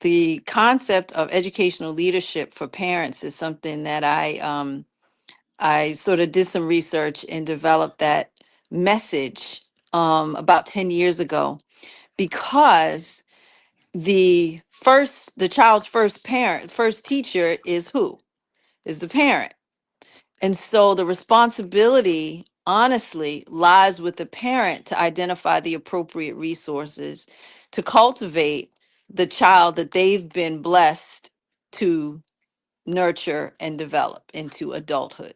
the concept of educational leadership for parents is something that I sort of did some research and developed that message about 10 years ago, because the child's first teacher is who? Is the parent. And so the responsibility, honestly, lies with the parent to identify the appropriate resources to cultivate the child that they've been blessed to nurture and develop into adulthood.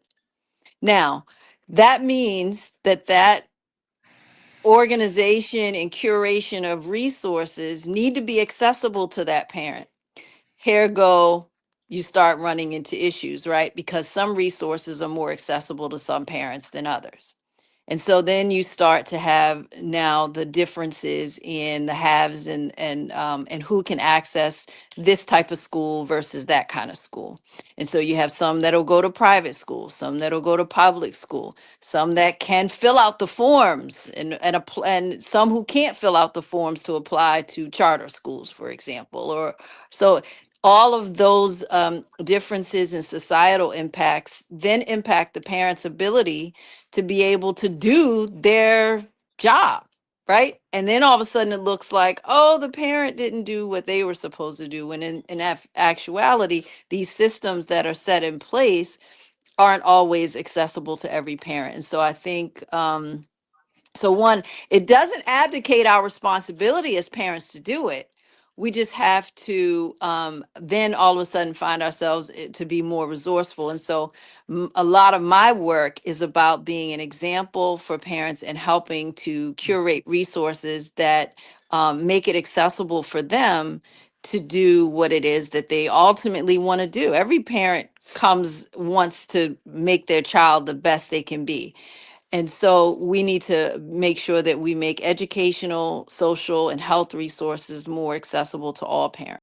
Now, that means that organization and curation of resources need to be accessible to that parent. Here go, you start running into issues, right? Because some resources are more accessible to some parents than others. And so then you start to have now the differences in the haves and who can access this type of school versus that kind of school. And so you have some that'll go to private school, some that'll go to public school, some that can fill out the forms and some who can't fill out the forms to apply to charter schools, for example. Or so all of those differences in societal impacts then impact the parent's ability to be able to do their job, right? And then all of a sudden it looks like, oh, the parent didn't do what they were supposed to do. When in actuality, these systems that are set in place aren't always accessible to every parent. And so I think, so one, it doesn't abdicate our responsibility as parents to do it. We just have to then all of a sudden find ourselves to be more resourceful. And so a lot of my work is about being an example for parents and helping to curate resources that make it accessible for them to do what it is that they ultimately want to do. Every parent wants to make their child the best they can be. And so we need to make sure that we make educational, social, and health resources more accessible to all parents.